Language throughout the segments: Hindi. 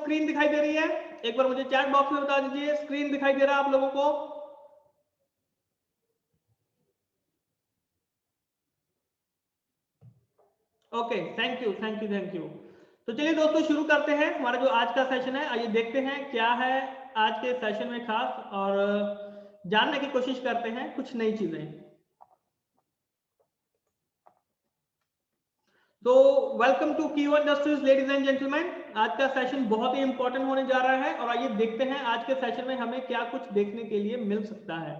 स्क्रीन दिखाई दे रही है? एक बार मुझे चैट बॉक्स में बता दीजिए, स्क्रीन दिखाई दे रहा है आप लोगों को? Okay, thank you thank you thank you. तो चलिए दोस्तों शुरू करते हैं हमारा जो आज का सेशन है। आइए देखते हैं क्या है आज के सेशन में खास, और जानने की कोशिश करते हैं कुछ नई चीजें। तो welcome to Q industries ladies and gentleman. आज का सेशन बहुत ही इंपॉर्टेंट होने जा रहा है, और आइए देखते हैं आज के सेशन में हमें क्या कुछ देखने के लिए मिल सकता है।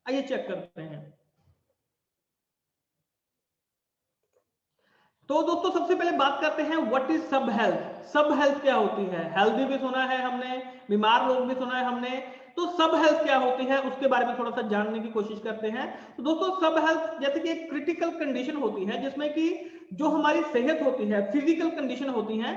आइए चेक करते हैं। तो दोस्तों सबसे पहले बात करते हैं व्हाट इज सब हेल्थ। सब हेल्थ क्या होती है? हेल्दी भी सुना है हमने, बीमार लोग भी सुना है हमने। तो सब हेल्थ क्या होती है उसके बारे में थोड़ा सा जानने की कोशिश करते हैं। तो दोस्तों सब हेल्थ जैसे कि एक क्रिटिकल कंडीशन होती है जिसमें कि जो हमारी सेहत होती है, फिजिकल कंडीशन होती है,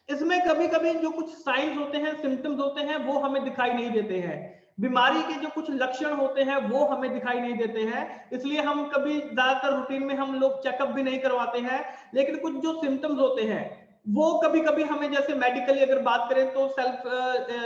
इसमें कभी कभी जो कुछ साइंस होते हैं, सिम्टम्स होते हैं, वो हमें दिखाई नहीं देते हैं। बीमारी के जो कुछ लक्षण होते हैं वो हमें दिखाई नहीं देते हैं, इसलिए हम कभी ज्यादातर रूटीन में हम लोग चेकअप भी नहीं करवाते हैं। लेकिन कुछ जो सिम्टम्स होते हैं वो कभी कभी हमें, जैसे मेडिकली अगर बात करें तो सेल्फ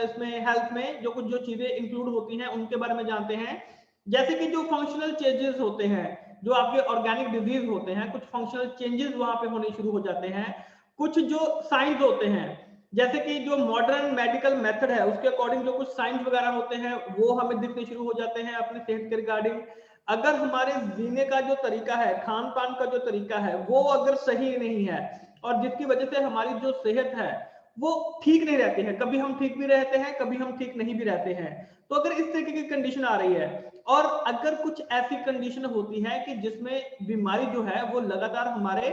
इसमें हेल्थ में जो कुछ जो चीजें इंक्लूड होती हैं उनके बारे में जानते हैं। जैसे कि जो फंक्शनल चेंजेस होते हैं, जो आपके ऑर्गेनिक डिजीज होते हैं, कुछ फंक्शनल चेंजेस वहां पे होने शुरू हो जाते हैं। कुछ जो साइंस होते हैं, जैसे कि जो मॉडर्न मेडिकल मेथड है उसके अकॉर्डिंग जो कुछ साइंस वगैरह होते हैं वो हमें दिखने शुरू हो जाते हैं अपनी सेहत के रिगार्डिंग। अगर हमारे जीने का जो तरीका है, खान पान का जो तरीका है, वो अगर सही नहीं है और जिसकी वजह से हमारी जो सेहत है वो ठीक नहीं रहती है, कभी हम ठीक भी रहते हैं, कभी हम ठीक नहीं भी रहते हैं। तो अगर इस तरीके की कंडीशन आ रही है, और अगर कुछ ऐसी कंडीशन होती है कि जिसमें बीमारी जो है वो लगातार हमारे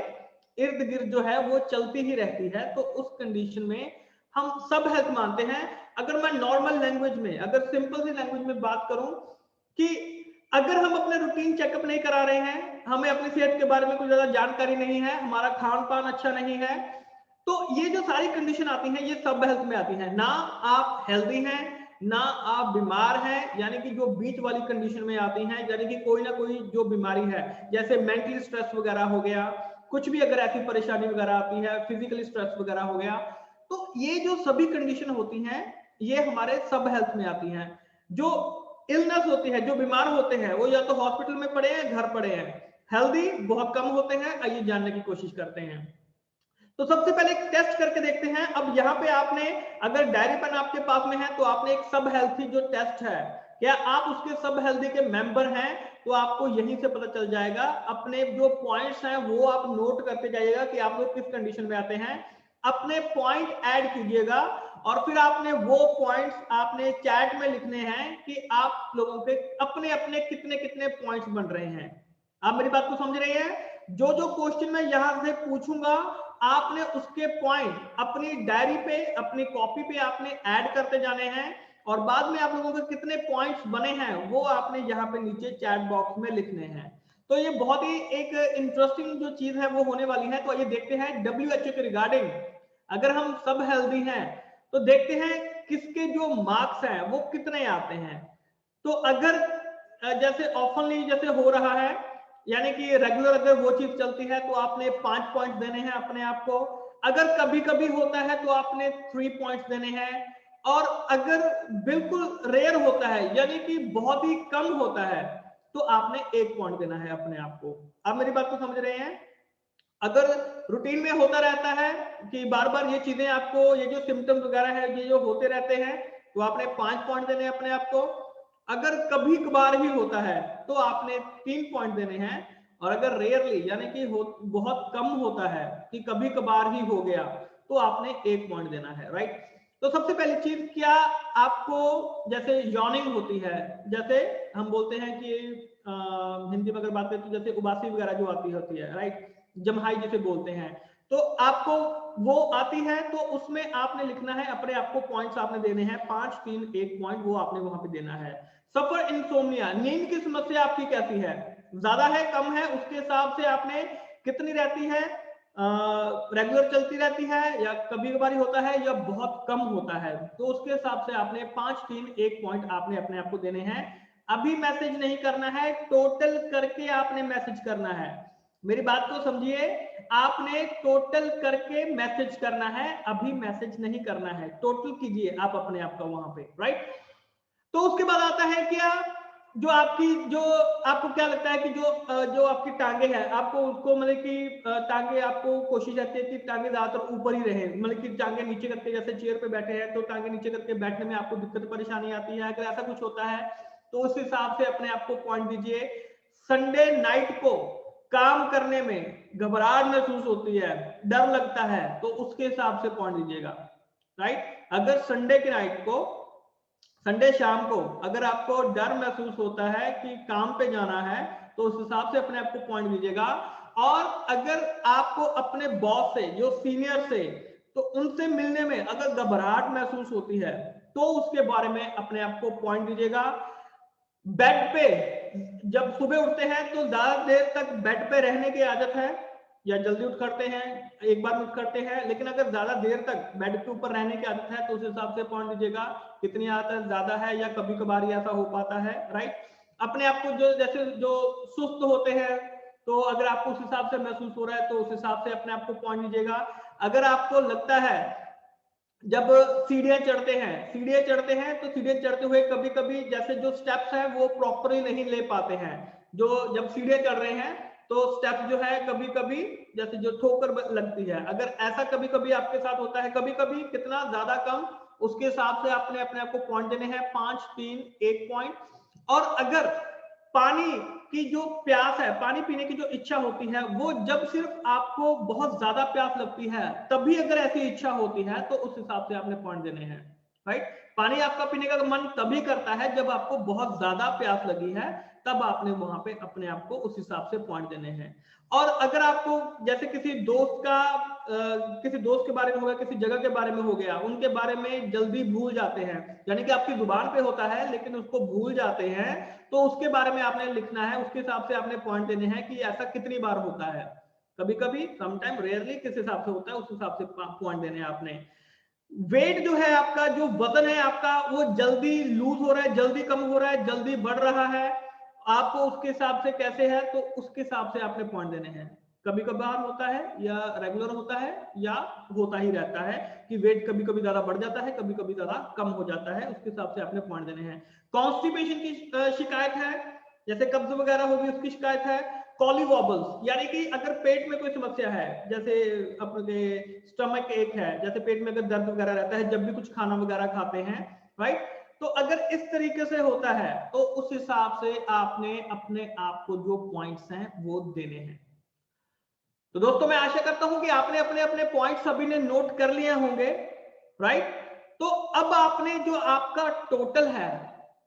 इर्द गिर्द जो है वो चलती ही रहती है, तो उस कंडीशन में हम सब हेल्थ मानते हैं। अगर मैं नॉर्मल लैंग्वेज में, अगर सिंपल सी लैंग्वेज में बात करूं कि अगर हम अपने रूटीन चेकअप नहीं करा रहे हैं, हमें अपनी सेहत के बारे में कुछ ज्यादा जानकारी नहीं है, हमारा खान पान अच्छा नहीं है, तो ये जो सारी कंडीशन आती हैं ये सब हेल्थ में आती हैं। ना आप हेल्दी हैं, ना आप बीमार हैं, यानी कि जो बीच वाली कंडीशन में आती हैं, यानी कि कोई ना कोई जो बीमारी है, जैसे मेंटली स्ट्रेस वगैरह हो गया, कुछ भी अगर ऐसी परेशानी वगैरह आती है, फिजिकली स्ट्रेस वगैरह हो गया, तो ये जो सभी कंडीशन होती हैं ये हमारे सब हेल्थ में आती हैं। जो इलनेस होती है, जो बीमार होते हैं, वो या तो हॉस्पिटल में पड़े हैं, घर पड़े हैं। हेल्दी बहुत कम होते हैं। आइए जानने की कोशिश करते हैं। तो सबसे पहले एक टेस्ट करके देखते हैं। अब यहाँ पे आपने, अगर डायरी पेन आपके पास में है तो आपने एक सब हेल्थी जो टेस्ट है, क्या आप उसके सब हेल्थी के मेंबर हैं? तो आपको यहीं से पता चल जाएगा। अपने जो पॉइंट्स हैं वो आप नोट करते जाइएगा कि आप लोग किस कंडीशन में आते हैं, अपने पॉइंट ऐड कीजिएगा, और फिर आपने वो पॉइंट्स आपने चैट में लिखने हैं कि आप लोगों के अपने अपने कितने कितने पॉइंट्स बन रहे हैं। आप मेरी बात को समझ रहे हैं? जो जो क्वेश्चन मैं यहां से पूछूंगा आपने उसके पॉइंट अपनी डायरी पे, अपनी कॉपी पे आपने ऐड करते जाने हैं, और बाद में आप लोगों के कितने पॉइंट्स बने हैं वो आपने यहाँ पे नीचे चैट बॉक्स में लिखने हैं। तो ये बहुत ही एक इंटरेस्टिंग जो चीज है वो होने वाली है। तो ये देखते हैं WHO के रिगार्डिंग, अगर हम सब हेल्दी हैं तो देखते हैं किसके जो मार्क्स हैं वो कितने आते हैं। तो अगर जैसे ऑफनली जैसे हो रहा है, यानी कि रेगुलर अगर वो चीज चलती है तो आपने 5 पॉइंट देने हैं अपने आप को। अगर कभी कभी होता है तो आपने 3 पॉइंट्स देने हैं। और अगर बिल्कुल रेयर होता है, यानी कि बहुत ही कम होता है, तो आपने 1 पॉइंट देना है अपने आप को। आप मेरी बात को समझ रहे हैं? अगर रूटीन में होता रहता है कि बार बार ये चीजें आपको, ये जो सिम्टम्स वगैरह है ये जो होते रहते हैं, तो आपने 5 पॉइंट देने हैं अपने आप को। अगर कभी कभार ही होता है तो आपने 3 पॉइंट देने हैं। और अगर रेयरली, यानी कि बहुत कम होता है कि कभी कभार ही हो गया, तो आपने 1 पॉइंट देना है। राइट? तो सबसे पहली चीज, क्या आपको जैसे यॉर्निंग होती है, जैसे हम बोलते हैं कि हिंदी में अगर बात करें तो जैसे उबासी वगैरह जो आती होती है, राइट, जमहाई जिसे बोलते हैं, तो आपको वो आती है, तो उसमें आपने लिखना है अपने आप को, पॉइंट्स आपने देने हैं 5 3 1 पॉइंट वो आपने वहां पे देना है। सफर इंसोम्निया, नींद की समस्या आपकी कैसी है, ज्यादा है कम है, उसके हिसाब से आपने कितनी रहती है, रेगुलर चलती रहती है या कभी कभार होता है या बहुत कम होता है, तो उसके हिसाब से आपने 5 3 1 पॉइंट आपने अपने आप को देने हैं। अभी मैसेज नहीं करना है, टोटल करके आपने मैसेज करना है। मेरी बात को समझिए, आपने टोटल करके मैसेज करना है, अभी मैसेज नहीं करना है, टोटल कीजिए आप अपने आप का वहां पे, राइट। तो उसके बाद आता है क्या, जो आपको क्या लगता है कि जो आपकी टांगे हैं, आपको उसको मतलब कि टांगे, आपको कोशिश रहती है कि टांगे ज्यादातर ऊपर ही रहे, मतलब कि टांगे नीचे करके, जैसे चेयर पे बैठे हैं तो टांगे नीचे करके बैठने में आपको दिक्कत परेशानी आती है। अगर ऐसा कुछ होता है तो उस हिसाब से अपने आप को पॉइंट दीजिए। संडे नाइट को काम करने में घबराहट महसूस होती है, डर लगता है, तो उसके हिसाब से पॉइंट दीजिएगा, राइट। अगर संडे की नाइट को, संडे शाम को अगर आपको डर महसूस होता है कि काम पे जाना है, तो उस हिसाब से अपने आप को पॉइंट दीजिएगा। और अगर आपको अपने बॉस से, जो सीनियर से, तो उनसे मिलने में अगर घबराहट महसूस होती है, तो उसके बारे में अपने आप को पॉइंट दीजिएगा। बेड पे जब सुबह उठते हैं तो ज्यादा देर तक बेड पे रहने की आदत है, या जल्दी उठ करते हैं, एक बार में उठ करते हैं, लेकिन अगर ज्यादा देर तक बेड के ऊपर रहने की आदत है तो उस हिसाब से पॉइंट दीजिएगा, कितनी आदत ज्यादा है या कभी कभार ही ऐसा हो पाता है, राइट। अपने आप को जैसे जो सुस्त होते हैं, तो अगर आपको उस हिसाब से महसूस हो रहा है तो उस हिसाब से अपने आप को पॉइंट दीजिएगा। अगर आपको लगता है जब सीढ़ियां चढ़ते हैं तो सीढ़ियां चढ़ते हुए कभी कभी जैसे जो स्टेप्स हैं वो प्रॉपरली नहीं ले पाते हैं, जो जब सीढ़ियां चढ़ रहे हैं तो स्टेप जो है कभी कभी जैसे जो ठोकर लगती है, अगर ऐसा कभी कभी आपके साथ होता है, कभी कभी कितना ज्यादा कम, उसके हिसाब से आपने अपने आप को पॉइंट देने हैं, 5 3 1 पॉइंट। और अगर पानी की जो प्यास है, पानी पीने की जो इच्छा होती है, वो जब सिर्फ आपको बहुत ज्यादा प्यास लगती है तभी अगर ऐसी इच्छा होती है, तो उस हिसाब से आपने पॉइंट देने हैं, राइट। पानी आपका पीने का मन तभी करता है जब आपको बहुत ज्यादा प्यास लगी है, तब आपने वहां पे अपने आप को उस हिसाब से पॉइंट देने हैं। और अगर आपको जैसे किसी दोस्त के बारे में हो गया, किसी जगह के बारे में हो गया, उनके बारे में जल्दी भूल जाते हैं, यानी कि आपकी जुबान पे होता है लेकिन उसको भूल जाते हैं, तो उसके बारे में आपने लिखना है, उसके हिसाब से आपने पॉइंट देने हैं कि ऐसा कितनी बार होता है, कभी कभी, समटाइम, रेयरली, किस हिसाब से होता है, उस हिसाब से पॉइंट देने हैं आपने। वेट जो है आपका, जो वजन है आपका, वो जल्दी लूज हो रहा है, जल्दी कम हो रहा है, जल्दी बढ़ रहा है, आपको उसके हिसाब से कैसे है, तो उसके हिसाब से आपने पॉइंट देने हैं। कभी कभार होता है या रेगुलर होता है या होता ही रहता है कि वेट कभी कभी ज्यादा बढ़ जाता है, कभी कभी ज्यादा कम हो जाता है, उसके हिसाब से आपने पॉइंट देने हैं। कॉन्स्टिपेशन की शिकायत है, जैसे कब्ज वगैरह होगी उसकी शिकायत है। कॉलीवॉबल्स, यानी कि अगर पेट में कोई समस्या है, जैसे अपने स्टमक एक है, जैसे पेट में अगर दर्द वगैरह रहता है जब भी कुछ खाना वगैरह खाते हैं, राइट, तो अगर इस तरीके से होता है तो उस हिसाब से आपने अपने आप को जो पॉइंट्स हैं वो देने हैं। तो दोस्तों मैं आशा करता हूं कि आपने अपने अपने पॉइंट सभी ने नोट कर लिए होंगे, राइट। तो अब आपने जो आपका टोटल है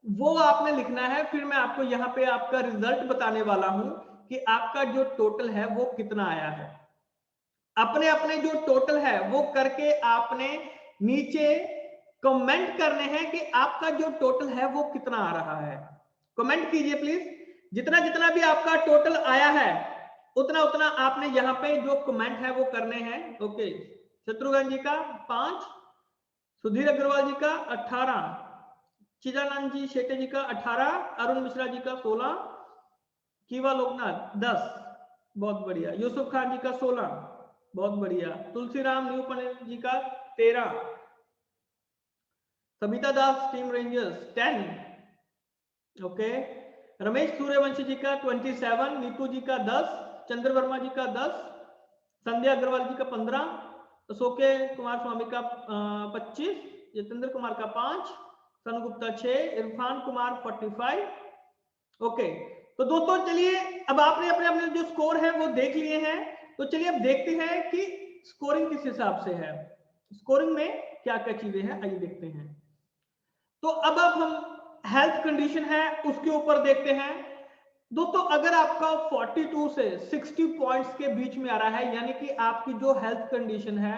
वो आपने लिखना है, फिर मैं आपको यहां पे आपका रिजल्ट बताने वाला हूं कि आपका जो टोटल है वो कितना आया है। अपने अपने जो टोटल है वो करके आपने नीचे कमेंट करने हैं कि आपका जो टोटल है वो कितना आ रहा है। कमेंट कीजिए प्लीज, जितना जितना भी आपका टोटल आया है उतना उतना आपने यहाँ पे जो कमेंट है वो करने हैं। ओके, शत्रुघ्न जी का 5, सुधीर अग्रवाल जी का 18, चिदानंद जी शेट्टी जी का 18, अरुण मिश्रा जी का 16, कीवा लोकनाथ 10, बहुत बढ़िया, यूसुफ खान जी का 16, बहुत बढ़िया, तुलसीराम न्यू पंडित जी का 13, Sabita Das team rangers 10, okay, Ramesh Suryavanshi ji का 27, नीतू जी का 10, चंद्र वर्मा जी का 10, संध्या अग्रवाल जी का 15, अशोके कुमार स्वामी का 25, जितेंद्र कुमार का 5, सन गुप्ता 6, इरफान कुमार 45। ओके, तो दोस्तों चलिए, अब आपने अपने अपने जो स्कोर है वो देख लिए हैं, तो चलिए अब देखते हैं कि स्कोरिंग किस हिसाब से है, स्कोरिंग में क्या क्या चीजें हैं, आइए देखते हैं। तो अब हम हेल्थ कंडीशन है उसके ऊपर देखते हैं। दोस्तों अगर आपका 42 से 60 पॉइंट्स के बीच में आ रहा है, यानी कि आपकी जो हेल्थ कंडीशन है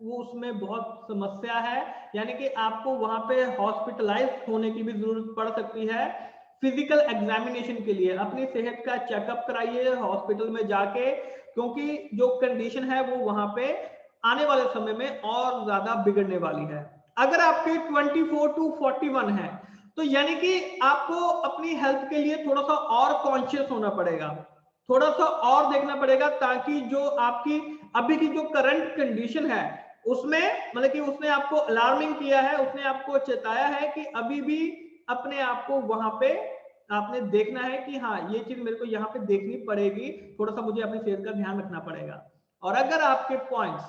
वो उसमें बहुत समस्या है, यानी कि आपको वहां पे हॉस्पिटलाइज होने की भी जरूरत पड़ सकती है। फिजिकल एग्जामिनेशन के लिए अपनी सेहत का चेकअप कराइए हॉस्पिटल में जाके, क्योंकि जो कंडीशन है वो वहां पे आने वाले समय में और ज्यादा बिगड़ने वाली है। अगर आपके 24 to 41 है, तो यानी कि आपको अपनी हेल्थ के लिए थोड़ा सा और कॉन्शियस होना पड़ेगा, थोड़ा सा और देखना पड़ेगा, ताकि जो आपकी अभी की जो करंट कंडीशन है उसमें मतलब कि उसने आपको अलार्मिंग किया है, उसने आपको चेताया है कि अभी भी अपने आप को वहां पे आपने देखना है कि हाँ ये चीज मेरे को यहाँ पे देखनी पड़ेगी, थोड़ा सा मुझे अपनी सेहत का ध्यान रखना पड़ेगा। और अगर आपके पॉइंट्स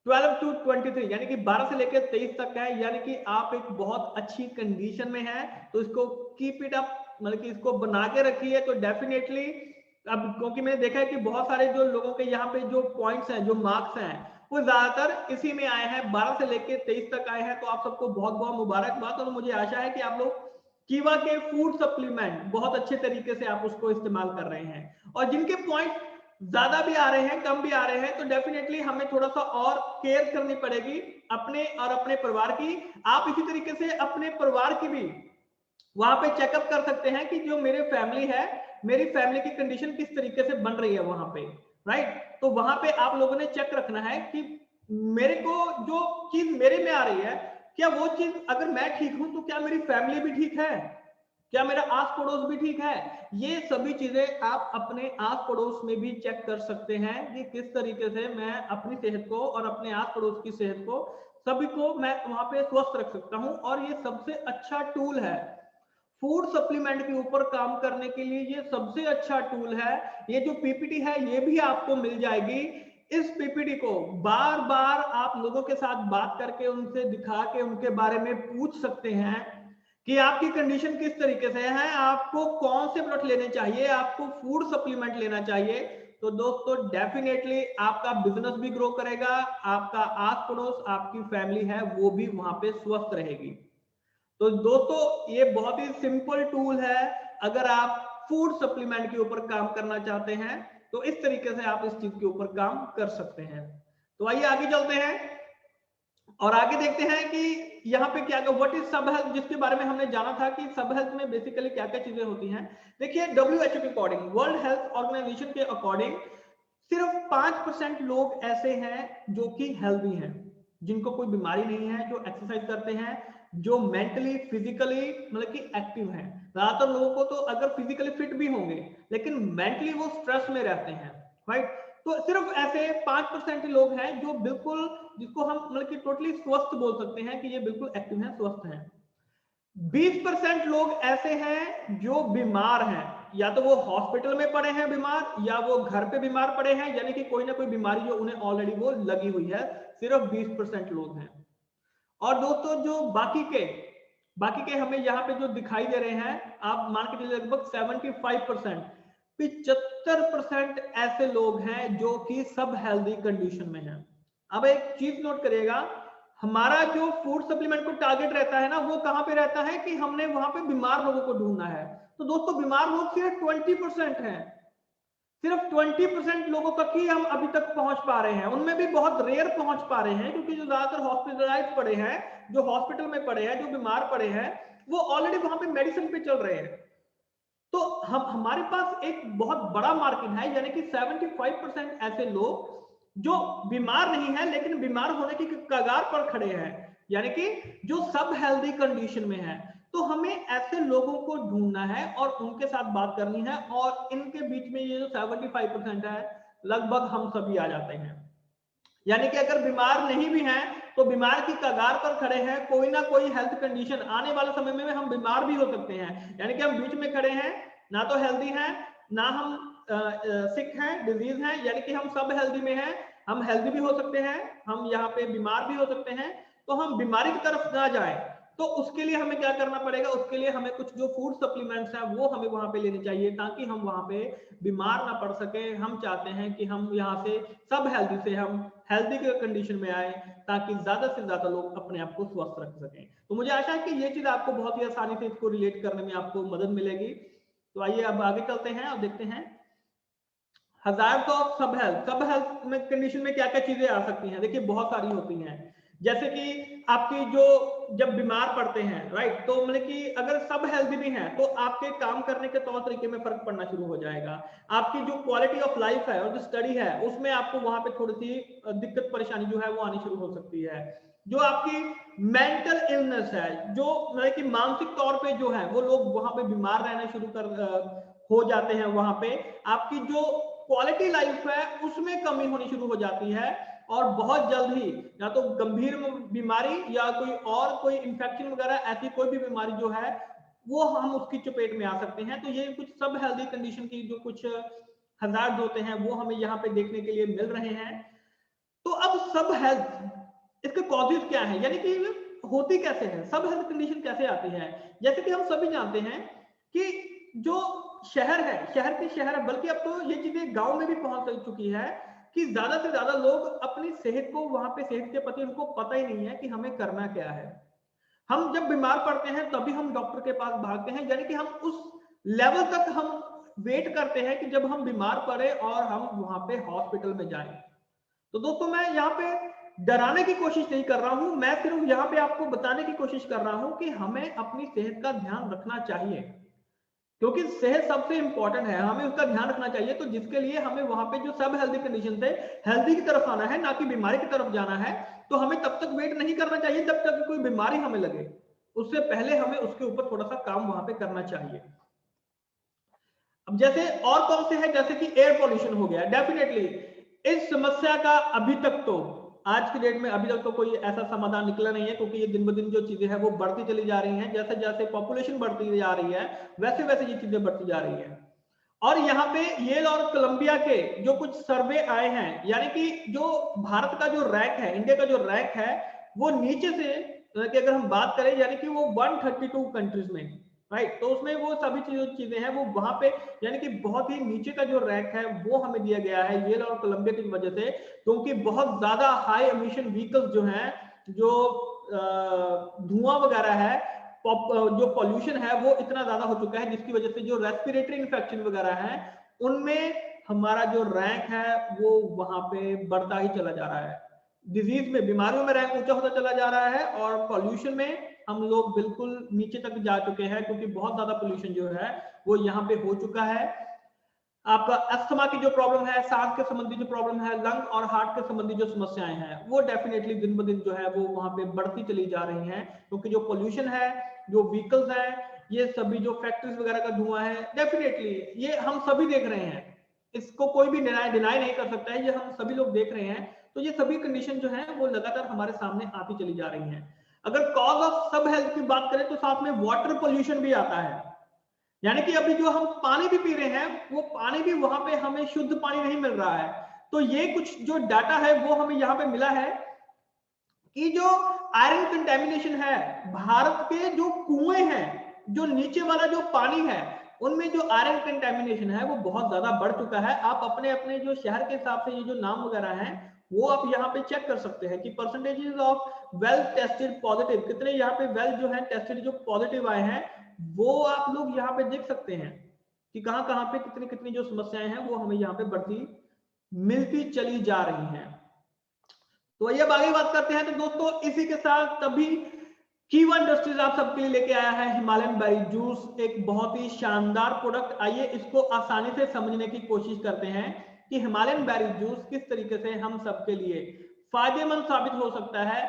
12 to 23 यानी कि 12 से लेकर 23 तक है, यानी कि आप एक बहुत अच्छी कंडीशन में है, तो इसको कीप इट अप, मतलब कि इसको बना के रखिए। तो डेफिनेटली अब क्योंकि मैंने देखा है कि बहुत सारे जो लोगों के यहाँ पे जो पॉइंट्स हैं, जो मार्क्स हैं, वो ज्यादातर इसी में आए हैं, 12 से लेकर 23 तक आए हैं। तो आप सबको बहुत बहुत मुबारकबाद, और मुझे आशा है कि आप लोग कीवा के फूड सप्लीमेंट बहुत अच्छे तरीके से आप उसको इस्तेमाल कर रहे हैं। और जिनके पॉइंट ज्यादा भी आ रहे हैं, कम भी आ रहे हैं, तो डेफिनेटली हमें थोड़ा सा और केयर करनी पड़ेगी अपने और अपने परिवार की। आप इसी तरीके से अपने परिवार की भी वहां पे चेकअप कर सकते हैं कि जो मेरे फैमिली है, मेरी फैमिली की कंडीशन किस तरीके से बन रही है वहां पे, राइट। तो वहां पे आप लोगों ने चेक रखना है कि मेरे को जो चीज मेरे में आ रही है, क्या वो चीज अगर मैं ठीक हूं तो क्या मेरी फैमिली भी ठीक है, क्या मेरा आस पड़ोस भी ठीक है। ये सभी चीजें आप अपने आस पड़ोस में भी चेक कर सकते हैं कि किस तरीके से मैं अपनी सेहत को और अपने आस पड़ोस की सेहत को सभी को मैं वहां पे स्वस्थ रख सकता हूं। और ये सबसे अच्छा टूल है फूड सप्लीमेंट के ऊपर काम करने के लिए, ये सबसे अच्छा टूल है। ये जो पीपीटी है ये भी आपको मिल जाएगी। इस पीपीटी को बार बार आप लोगों के साथ बात करके, उनसे दिखा के, उनके बारे में पूछ सकते हैं कि आपकी कंडीशन किस तरीके से है, आपको कौन से प्रोडक्ट लेने चाहिए, आपको फूड सप्लीमेंट लेना चाहिए। तो दोस्तों डेफिनेटली आपका बिजनेस भी ग्रो करेगा, आपका आस पड़ोस, आपकी फैमिली है वो भी वहां पे स्वस्थ रहेगी। तो दोस्तों ये बहुत ही सिंपल टूल है, अगर आप फूड सप्लीमेंट के ऊपर काम करना चाहते हैं तो इस तरीके से आप इस चीज के ऊपर काम कर सकते हैं। तो आइए आगे चलते हैं और आगे देखते हैं कि यहाँ पे क्या व्हाट इज सब हेल्थ, जिसके बारे में हमने जाना था कि सब हेल्थ में बेसिकली क्या क्या चीजें होती हैं। देखिए WHO के अकॉर्डिंग, वर्ल्ड हेल्थ ऑर्गेनाइजेशन के अकॉर्डिंग, सिर्फ 5% लोग ऐसे हैं जो कि हेल्दी हैं, जिनको कोई बीमारी नहीं है, जो एक्सरसाइज करते हैं, जो मेंटली फिजिकली मतलब कि एक्टिव हैं। ज्यादातर लोगों को तो अगर फिजिकली फिट भी होंगे लेकिन मेंटली वो स्ट्रेस में रहते हैं, राइट। तो सिर्फ ऐसे 5% लोग हैं जो बिल्कुल, जिसको हम मतलब कि टोटली स्वस्थ बोल सकते हैं कि ये बिल्कुल एक्टिव हैं, स्वस्थ हैं। 20% लोग ऐसे हैं जो बीमार हैं, या तो वो हॉस्पिटल में पड़े हैं बीमार, या वो घर पे बीमार पड़े हैं, यानी कि कोई ना कोई बीमारी जो उन्हें ऑलरेडी वो लगी हुई है। सिर्फ 20% लोग हैं। और दोस्तों जो बाकी के हमें यहाँ पे जो दिखाई दे रहे हैं, आप मान के चलिए लगभग 75%, 75% ऐसे लोग हैं जो कि सब हेल्दी कंडीशन में हैं। अब एक चीज नोट करिएगा, हमारा जो फूड सप्लीमेंट को टारगेट रहता है ना, वो कहां पे रहता है कि हमने वहां पे बीमार लोगों को ढूंढना है। तो दोस्तों बीमार लोग सिर्फ 20% हैं, सिर्फ 20% लोगों तक ही हम अभी तक पहुंच पा रहे हैं, उनमें भी बहुत रेयर पहुंच पा रहे हैं, क्योंकि जो ज्यादातर हॉस्पिटलाइज पड़े हैं, जो हॉस्पिटल में पड़े हैं, जो बीमार पड़े हैं, वो ऑलरेडी वहां पे मेडिसिन पे चल रहे हैं। तो हम हमारे पास एक बहुत बड़ा मार्केट है, यानी कि 75% ऐसे लोग जो बीमार नहीं है लेकिन बीमार होने की कगार पर खड़े हैं, यानी कि जो सब हेल्दी कंडीशन में है। तो हमें ऐसे लोगों को ढूंढना है और उनके साथ बात करनी है, और इनके बीच में ये जो 75% है, लगभग हम सभी आ जाते हैं। यानी कि अगर बीमार नहीं भी हैं तो बीमार की कगार पर खड़े हैं, कोई ना कोई हेल्थ कंडीशन, आने वाले समय में हम बीमार भी हो सकते हैं, यानी कि हम बीच में खड़े हैं, ना तो हेल्दी हैं, ना हम सिक हैं, डिजीज हैं, यानी कि हम सब हेल्दी में हैं। हम हेल्दी भी हो सकते हैं, हम यहाँ पे बीमार भी हो सकते हैं। तो हम बीमारी की तरफ ना जाए, तो उसके लिए हमें क्या करना पड़ेगा, उसके लिए हमें कुछ जो फूड सप्लीमेंट्स हैं वो हमें वहां पे लेने चाहिए, ताकि हम वहां पे बीमार ना पड़ सके। हम चाहते हैं कि हम यहाँ से सब हेल्दी से हम हेल्दी के कंडीशन में आए, ताकि ज्यादा से ज्यादा लोग अपने आप को स्वस्थ रख सकें। तो मुझे आशा है कि ये चीज आपको बहुत ही आसानी से इसको रिलेट करने में आपको मदद मिलेगी। तो आइए अब आगे चलते हैं और देखते हैं हजार ऑफ सब हेल्थ में कंडीशन में क्या क्या चीजें आ सकती हैं। देखिए बहुत सारी होती हैं, जैसे कि आपकी जो जब बीमार पड़ते हैं, राइट, तो मतलब कि अगर सब हेल्दी भी हैं तो आपके काम करने के तौर तरीके में फर्क पड़ना शुरू हो जाएगा। आपकी जो क्वालिटी ऑफ लाइफ है और जो स्टडी है उसमें आपको वहां पे थोड़ी सी दिक्कत परेशानी जो है वो आनी शुरू हो सकती है। जो आपकी मेंटल इलनेस है, जो मतलब कि मानसिक तौर पे जो है वो लोग वहां पे बीमार रहना शुरू हो जाते हैं, वहां पे आपकी जो क्वालिटी लाइफ है उसमें कमी होनी शुरू हो जाती है, और बहुत जल्द ही या तो गंभीर बीमारी या कोई इंफेक्शन वगैरह ऐसी कोई भी बीमारी जो है वो हम उसकी चपेट में आ सकते हैं। तो ये कुछ सब हेल्दी कंडीशन की जो कुछ हजार्ड होते हैं वो हमें यहाँ पे देखने के लिए मिल रहे हैं। तो अब सब हेल्थ इसके कॉजेज क्या है, यानी कि होती कैसे है, सब हेल्थ कंडीशन कैसे आती है। जैसे कि हम सभी जानते हैं कि जो शहर है, शहर है, बल्कि अब तो ये चीजें गांव में भी पहुंच चुकी है कि ज्यादा से ज्यादा लोग अपनी सेहत को वहां पे सेहत के प्रति उनको पता ही नहीं है कि हमें करना क्या है। हम जब बीमार पड़ते हैं तभी हम डॉक्टर के पास भागते हैं, यानी कि हम उस लेवल तक हम वेट करते हैं कि जब हम बीमार पड़े और हम वहां पे हॉस्पिटल में जाएं। तो दोस्तों मैं यहाँ पे डराने की कोशिश नहीं कर रहा हूं, मैं सिर्फ यहाँ पे आपको बताने की कोशिश कर रहा हूं कि हमें अपनी सेहत का ध्यान रखना चाहिए, क्योंकि सेहत सबसे इंपॉर्टेंट है, हमें उसका ध्यान रखना चाहिए। तो जिसके लिए हमें वहां पे जो सब हेल्दी कंडीशन थे, हेल्दी की तरफ आना है, ना कि बीमारी की तरफ जाना है। तो हमें तब तक वेट नहीं करना चाहिए जब तक कोई बीमारी हमें लगे, उससे पहले हमें उसके ऊपर थोड़ा सा काम वहां पे करना चाहिए। अब जैसे और कौन से है, जैसे कि एयर पॉल्यूशन हो गया, डेफिनेटली इस समस्या का अभी तक तो आज की डेट में अभी तक तो कोई ऐसा समाधान निकला नहीं है, क्योंकि ये दिन ब दिन जो चीजें हैं वो बढ़ती चली जा रही हैं। जैसे जैसे पॉपुलेशन बढ़ती जा रही है वैसे वैसे ये चीजें बढ़ती जा रही है। और यहाँ पे येल और कोलंबिया के जो कुछ सर्वे आए हैं, यानी कि जो भारत का जो रैंक है, इंडिया का जो रैंक है वो नीचे से कि अगर हम बात करें यानी कि वो 132 कंट्रीज में, राइट, तो उसमें वो सभी चीजें हैं वो वहां पे यानी कि बहुत ही नीचे का जो रैंक है वो हमें दिया गया है येल और कोलंबिया की वजह से, क्योंकि बहुत ज्यादा हाई एमिशन व्हीकल्स जो हैं, जो धुआं वगैरह है, जो पॉल्यूशन है वो इतना ज्यादा हो चुका है, जिसकी वजह से जो रेस्पिरेटरी इन्फेक्शन वगैरह है उनमें हमारा जो रैंक है वो वहां पे बढ़ता ही चला जा रहा है। डिजीज में, बीमारियों में रैंक ऊंचा होता चला जा रहा है, और पॉल्यूशन में हम लोग बिल्कुल नीचे तक जा चुके हैं, क्योंकि बहुत ज्यादा पॉल्यूशन जो है वो यहाँ पे हो चुका है। आपका अस्थमा की जो प्रॉब्लम है, सांस के संबंधी जो प्रॉब्लम है, लंग और हार्ट के संबंधी जो समस्याएं हैं वो डेफिनेटली दिन ब दिन जो है वो वहां पे बढ़ती चली जा रही हैं, क्योंकि जो पोल्यूशन है, जो व्हीकल्स है, ये सभी जो फैक्ट्रीज वगैरह का धुआं है, डेफिनेटली ये हम सभी देख रहे हैं, इसको कोई भी डिनाई नहीं कर सकता है, ये हम सभी लोग देख रहे हैं। तो ये सभी कंडीशन जो है वो लगातार हमारे सामने आती चली जा रही है। अगर कॉज ऑफ सब हेल्थ की बात करें तो साथ में वाटर पोल्यूशन भी आता है, यानी कि अभी जो हम पानी भी पी रहे हैं वो पानी भी वहां पे हमें शुद्ध पानी नहीं मिल रहा है। तो ये कुछ जो डाटा है वो हमें यहाँ पे मिला है कि जो आयरन कंटेमिनेशन है, भारत के जो कुएं हैं, जो नीचे वाला जो पानी है उनमें जो आयरन कंटेमिनेशन है वो बहुत ज्यादा बढ़ चुका है। आप अपने अपने जो शहर के हिसाब से ये जो नाम वगैरह हैं वो आप यहाँ पे चेक कर सकते हैं कि percentages of well tested positive, कितने यहाँ पे वेल जो है टेस्टेड जो पॉजिटिव आए हैं वो आप लोग यहाँ पे देख सकते हैं कि कहां कहां पे कितनी कितनी जो समस्याएं हैं वो हमें यहाँ पे बढ़ती मिलती चली जा रही हैं। तो आइए अब आगे बात करते हैं। तो दोस्तों इसी के साथ तभी कीवा इंडस्ट्रीज आप सबके लिए लेके आया है हिमालयन बेरी जूस, एक बहुत ही शानदार प्रोडक्ट। आइए इसको आसानी से समझने की कोशिश करते हैं कि हिमालयन बेरी जूस किस तरीके से हम सबके लिए फायदेमंद साबित हो सकता है।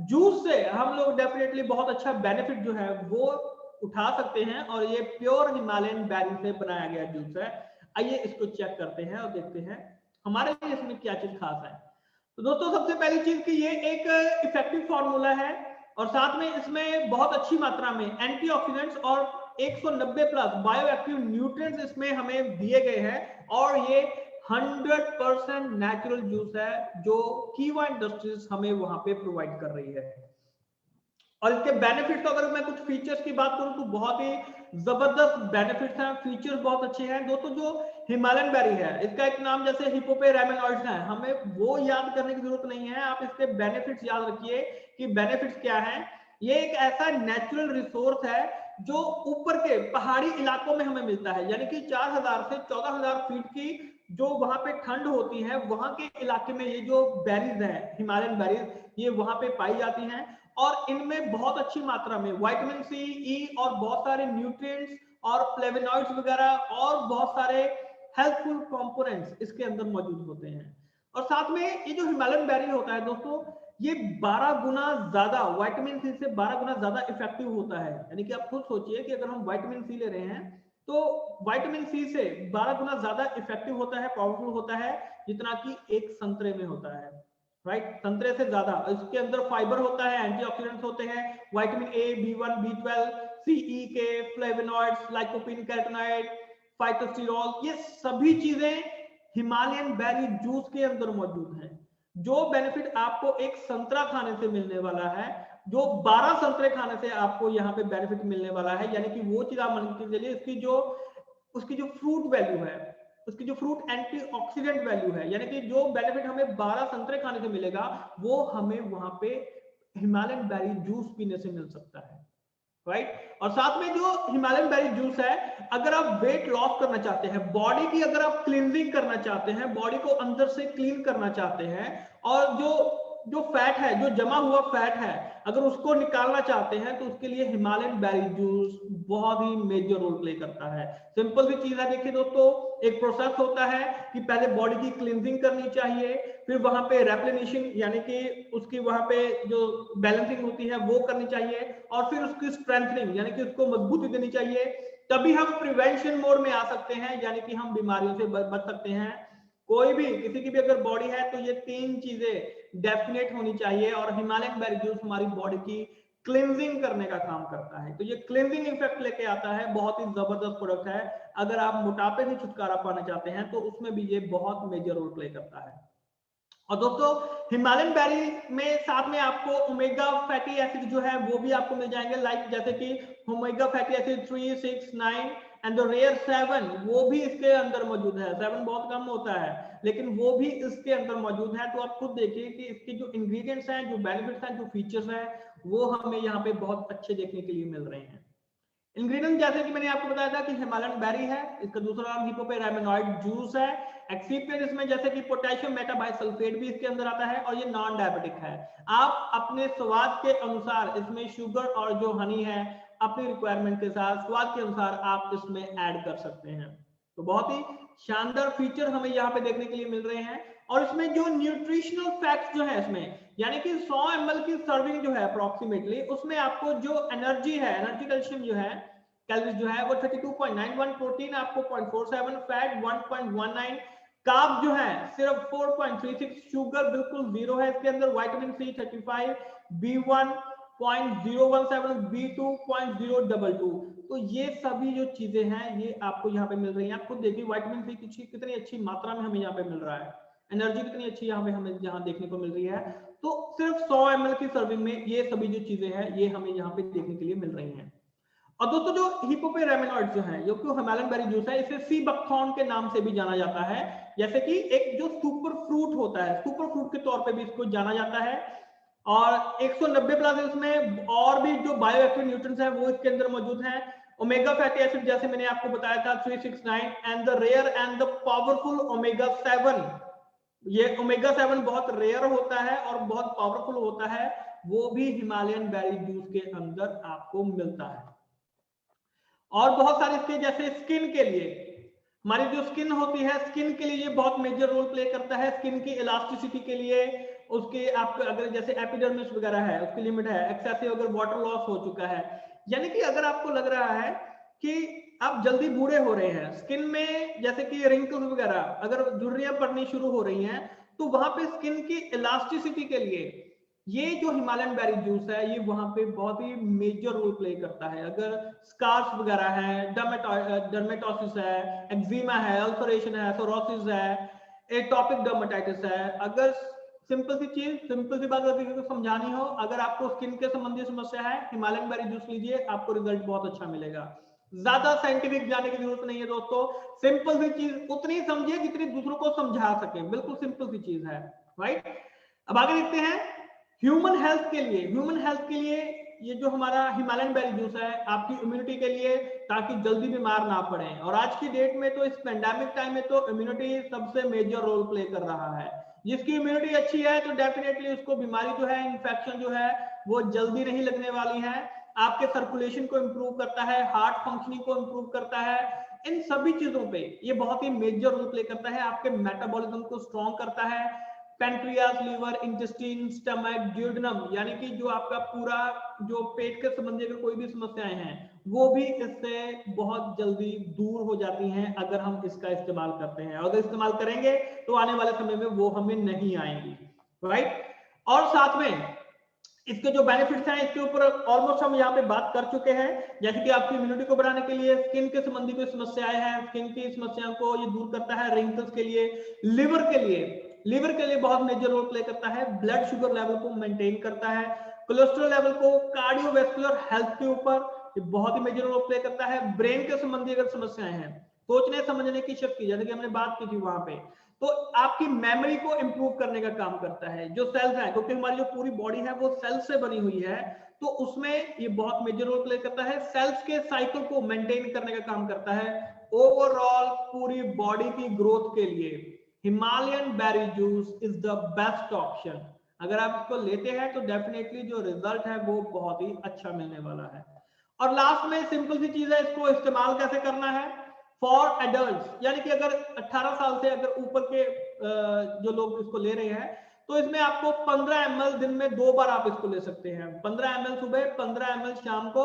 जूस से हम लोग डेफिनेटली बहुत अच्छा बेनिफिट जो है वो उठा सकते हैं, और ये प्योर हिमालयन बेरी से बनाया गया जूस है। आइए इसको चेक करते हैं और देखते हैं हमारे लिए इसमें क्या चीज खास है। तो दोस्तों सबसे पहली चीज कि ये एक इफेक्टिव फॉर्मूला है, और साथ में इसमें बहुत अच्छी मात्रा में एंटीऑक्सीडेंट्स और 190 प्लस बायोएक्टिव न्यूट्रिएंट्स इसमें हमें दिए गए हैं, और ये 100% नेचुरल जूस है जो कीवा इंडस्ट्रीज हमें वहां पे प्रोवाइड कर रही है। और इसके बेनिफिट्स, अगर मैं कुछ फीचर्स की बात करूं तो बहुत ही जबरदस्त बेनिफिट्स हैं, फीचर्स बहुत अच्छे हैं। दोस्तों जो हिमालयन बेरी है इसका एक नाम जैसे हिपोपेरामेनॉइड्स है, हमें वो याद करने की जरूरत नहीं है, आप इसके बेनिफिट्स याद रखिए कि बेनिफिट्स क्या है। ये एक ऐसा नेचुरल रिसोर्स है जो ऊपर के पहाड़ी इलाकों में हमें मिलता है, यानी कि 4000 से 14000 फीट की जो वहां पे ठंड होती है वहां के इलाके में ये जो बेरीज है हिमालयन बेरीज ये वहां पे पाई जाती हैं, और इनमें बहुत अच्छी मात्रा में विटामिन सी, ई और बहुत सारे न्यूट्रिएंट्स और फ्लेवोनॉइड्स वगैरह और बहुत सारे हेल्पफुल कंपोनेंट्स इसके अंदर मौजूद होते हैं। और साथ में ये जो हिमालयन बेरी होता है दोस्तों ये 12 गुना ज्यादा विटामिन सी से 12 गुना ज्यादा इफेक्टिव होता है, यानी कि आप खुद सोचिए कि अगर हम विटामिन सी ले रहे हैं तो विटामिन सी से 12 गुना ज्यादा इफेक्टिव होता है, पावरफुल होता है, जितना कि एक संतरे में होता है, राइट। संतरे से ज्यादा इसके अंदर फाइबर होता है, एंटीऑक्सीडेंट्स होते हैं, vitamin A, B1, B12, C E K, flavonoids, lycopene, carotenoid, phytosterol, ये सभी चीजें हिमालयन बेरी जूस के अंदर मौजूद हैं। जो बेनिफिट आपको एक संतरा खाने से मिलने वाला है, जो 12 संतरे खाने से आपको यहाँ पे बेनिफिट मिलने वाला है, यानी कि वो चीज आप मान के चलिए उसकी जो फ्रूट वैल्यू है, उसकी जो फ्रूट एंटीऑक्सीडेंट वैल्यू है, यानी कि जो बेनिफिट हमें 12 संतरे खाने से मिलेगा, वो हमें वहां पे हिमालयन बेरी जूस पीने से मिल सकता है, राइट। और साथ में जो हिमालयन बेरी जूस है, अगर आप वेट लॉस करना चाहते हैं, बॉडी की अगर आप क्लींजिंग करना चाहते हैं, बॉडी को अंदर से क्लीन करना चाहते हैं, और जो फैट है, जो जमा हुआ फैट है, अगर उसको निकालना चाहते हैं, तो उसके लिए हिमालयन बेरी जूस बहुत ही मेजर रोल प्ले करता है। सिंपल सी चीज है, देखिए दोस्तों, एक प्रोसेस होता है कि पहले बॉडी की क्लींजिंग करनी चाहिए, फिर वहां पे रेप्लेनिशिंग यानी कि उसकी वहां पे जो बैलेंसिंग होती है वो करनी चाहिए, और फिर उसकी स्ट्रेंथनिंग यानी कि उसको मजबूती देनी चाहिए, तभी हम प्रिवेंशन मोड में आ सकते हैं, यानी कि हम बीमारियों से बच सकते हैं। कोई भी किसी की भी अगर बॉडी है तो ये 3 चीजें डेफिनेट होनी चाहिए, और हिमालयन बेरी जूस हमारी बॉडी की क्लींजिंग करने का काम करता है। तो ये क्लींजिंग इफेक्ट लेके आता है, बहुत ही जबरदस्त प्रोडक्ट है। अगर आप मोटापे से छुटकारा पाना चाहते हैं तो उसमें भी ये बहुत मेजर रोल प्ले करता है। और दोस्तों, हिमालयन बेरी में साथ में आपको ओमेगा फैटी एसिड जो है वो भी आपको मिल जाएंगे, लाइक जैसे कि omega fatty acid 3, 6, 9 and the rare 7, वो भी इसके अंदर मौजूद है। 7 बहुत कम होता है, लेकिन वो भी इसके अंदर मौजूद है। तो आप खुद देखिए कि इसके जो इंग्रेडिएंट्स हैं, जो बेनिफिट्स हैं, जो फीचर्स हैं, वो हमें यहाँ पे बहुत अच्छे देखने के लिए मिल रहे हैं। इंग्रेडिएंट जैसे कि मैंने आपको बताया था कि हिमालयन बेरी है, इसका दूसरा नाम हिपोपेरामिनॉइड जूस है। एक्सिपिएंट इसमें जैसे कि पोटेशियम मेटाबाइसल्फेट भी इसके अंदर आता है, और ये नॉन डायबिटिक है। आप अपने स्वाद के अनुसार इसमें शुगर और जो हनी है, अपनी रिक्वायरमेंट के साथ स्वाद के अनुसार आप इसमें ऐड कर सकते हैं। तो बहुत ही शानदार फीचर हमें यहाँ पे देखने के लिए मिल रहे हैं। और इसमें जो न्यूट्रिशनल फैक्ट्स जो है इसमें, यानी कि 100 ml की सर्विंग जो है अप्रोक्सीमेटली, उसमें आपको जो एनर्जी है, एनर्जी कैल्शियम जो है, कैलोरीज जो है वो 32.91, प्रोटीन आपको 0.47, फैट 1.19, कार्ब जो है सिर्फ 4.36, शुगर बिल्कुल जीरो है इसके अंदर, विटामिन सी 35, B1 0.017, B2 0.022। तो ये सभी जो चीजें हैं ये आपको यहाँ पे मिल रही हैं। आप खुद देखिए विटामिन सी कितनी अच्छी मात्रा में हमें यहाँ पे मिल रहा है, एनर्जी कितनी अच्छी यहाँ पे हमें यहाँ देखने को मिल रही है। तो सिर्फ 100 ml की सर्विंग में ये सभी जो चीजें हैं ये हमें यहाँ पे देखने के लिए मिल रही हैं। और दोस्तों, जो हिपोपेरामिनॉइड जो है, जो कि हिमालयन बेरी जूस है, इसे सी बकथॉर्न के नाम से भी जाना जाता है। जैसे कि एक जो सुपर फ्रूट होता है, सुपर फ्रूट के तौर पे भी इसको जाना जाता है। और 190 प्लस इसमें और भी जो बायोएक्टिव न्यूट्रिएंट्स हैं वो इसके अंदर मौजूद हैं। ओमेगा फैटी एसिड जैसे मैंने आपको बताया था 369, and the rare and the powerful omega 7। ये ओमेगा 7 बहुत रेयर होता है और बहुत पावरफुल होता है, वो भी हिमालयन बेरी जूस के अंदर आपको मिलता है। और बहुत सारे इसके जैसे स्किन के लिए, हमारी जो स्किन होती है, स्किन के लिए ये बहुत मेजर रोल प्ले करता है। स्किन की इलास्टिसिटी के लिए, उसके आपको अगर जैसे एपिडर्मिस वगैरह है उसकी लिमिट है, एक्सेसिव अगर वाटर लॉस हो चुका है, यानी कि अगर आपको लग रहा है कि आप जल्दी बूढ़े हो रहे हैं, स्किन में जैसे कि रिंकल्स वगैरह अगर झुर्रियां पड़नी शुरू हो रही हैं, तो वहां पे स्किन की इलास्टिसिटी के लिए ये जो हिमालयन बेरी जूस है ये वहां पे बहुत ही मेजर रोल प्ले करता है। अगर स्कार्स वगैरह है, डर्मेटोसिस है, एक्जिमा है, अल्सरेशन है, सोरोसिस है, एटॉपिक डर्मेटाइटिस है, अगर सिंपल सी बात किसी को समझानी हो, अगर आपको स्किन के संबंधी समस्या है, हिमालयन बेरी जूस लीजिए, आपको रिजल्ट बहुत अच्छा मिलेगा। ज्यादा साइंटिफिक जाने की जरूरत नहीं है दोस्तों, सिंपल सी चीज उतनी समझिए जितनी दूसरों को समझा सके, बिल्कुल सिंपल सी चीज है, राइट। अब आगे देखते हैं ह्यूमन हेल्थ के लिए ये जो हमारा हिमालयन बेरी जूस है आपकी इम्यूनिटी के लिए, ताकि जल्दी बीमार ना पड़े। और आज की डेट में तो इस पेंडेमिक टाइम में तो इम्यूनिटी सबसे मेजर रोल प्ले कर रहा है। जिसकी इम्यूनिटी अच्छी है तो डेफिनेटली उसको बीमारी जो है, इन्फेक्शन जो है वो जल्दी नहीं लगने वाली है। आपके सर्कुलेशन को इंप्रूव करता है, हार्ट फंक्शनिंग को इंप्रूव करता है, इन सभी चीजों पे ये बहुत ही मेजर रोल प्ले करता है। आपके मेटाबॉलिज्म को स्ट्रॉन्ग करता है, pancreas, liver, intestine, stomach, duodenum, यानी कि जो आपका पूरा जो पेट के संबंधी अगर कोई भी समस्याएं हैं वो भी इससे बहुत जल्दी दूर हो जाती हैं अगर हम इसका इस्तेमाल करते हैं। अगर इस्तेमाल करेंगे तो आने वाले समय में वो हमें नहीं आएंगी, राइट। और साथ में इसके जो बेनिफिट्स हैं इसके ऊपर ऑलमोस्ट हम यहाँ पे बात कर चुके हैं, जैसे कि आपकी इम्यूनिटी को बढ़ाने के लिए, स्किन के संबंधी कोई समस्याएं हैं स्किन की समस्याओं को ये दूर करता है, रिंकल्स के लिए, लिवर के लिए बहुत मेजर रोल प्ले करता है, ब्लड शुगर लेवल को मेंटेन करता है, कोलेस्ट्रॉल लेवल को, कार्डियोवैस्कुलर हेल्थ के ऊपर ये बहुत ही मेजर रोल प्ले करता है, ब्रेन के संबंधी अगर समस्याएं हैं, सोचने समझने की शक्ति जैसे कि हमने बात की थी वहां पे, तो आपकी मेमोरी को इंप्रूव करने का काम करता है। जो सेल्स है, क्योंकि हमारी जो पूरी बॉडी है वो सेल्स से बनी हुई है, तो उसमें ये बहुत मेजर रोल प्ले करता है, सेल्स के साइकिल को मेंटेन करने का काम करता है। ओवरऑल पूरी बॉडी की ग्रोथ के लिए Himalayan berry juice is the best option. अगर आप इसको लेते हैं तो डेफिनेटली जो रिजल्ट है वो बहुत ही अच्छा मिलने वाला है। और लास्ट में सिंपल सी चीज है, इसको इस्तेमाल कैसे करना है फॉर एडल्ट्स, यानी कि अगर 18 साल से अगर ऊपर के जो लोग इसको ले रहे हैं तो इसमें आपको 15 ml दिन में 2 बार आप इसको ले सकते हैं। 15 ml सुबह, 15 ml शाम को,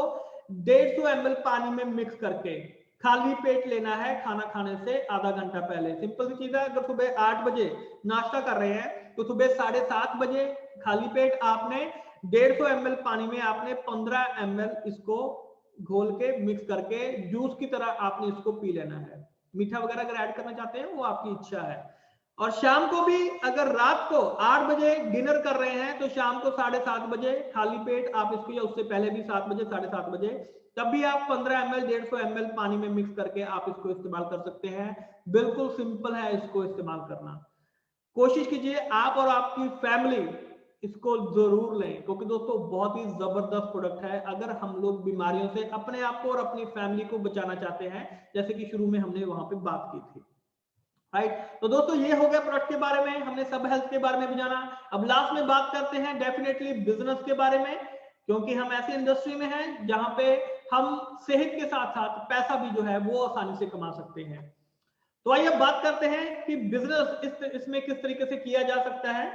150 ml पानी में मिक्स करके खाली पेट लेना है खाना खाने से आधा घंटा पहले। सिंपल सी चीज है, अगर सुबह 8 बजे नाश्ता कर रहे हैं तो सुबह 7:30 बजे खाली पेट आपने 150 ml पानी में आपने 15 ml इसको घोल के मिक्स करके जूस की तरह आपने इसको पी लेना है। मीठा वगैरह अगर ऐड करना चाहते हैं वो आपकी इच्छा है। और शाम को भी अगर रात को 8 बजे डिनर कर रहे हैं तो शाम को 7:30 बजे खाली पेट आप इसको, या उससे पहले भी 7 बजे 7:30 बजे, तब भी आप 15 ml 150 ml पानी में मिक्स करके आप इसको इस्तेमाल कर सकते हैं। बिल्कुल सिंपल है इसको इस्तेमाल करना। कोशिश कीजिए आप और आपकी फैमिली इसको जरूर लें, क्योंकि दोस्तों बहुत ही जबरदस्त प्रोडक्ट है अगर हम लोग बीमारियों से अपने आप को और अपनी फैमिली को बचाना चाहते हैं, जैसे कि शुरू में हमने वहां पे बात की थी, राइट। तो दोस्तों ये हो गया प्रोडक्ट के बारे में, हमने सब हेल्थ के बारे में भी जाना। अब लास्ट में बात करते हैं डेफिनेटली बिजनेस के बारे में, क्योंकि हम ऐसी इंडस्ट्री में हैं जहां पे हम सेहत के साथ साथ पैसा भी जो है वो आसानी से कमा सकते हैं। तो आइए अब बात करते हैं कि बिजनेस इसमें किस तरीके से किया जा सकता है।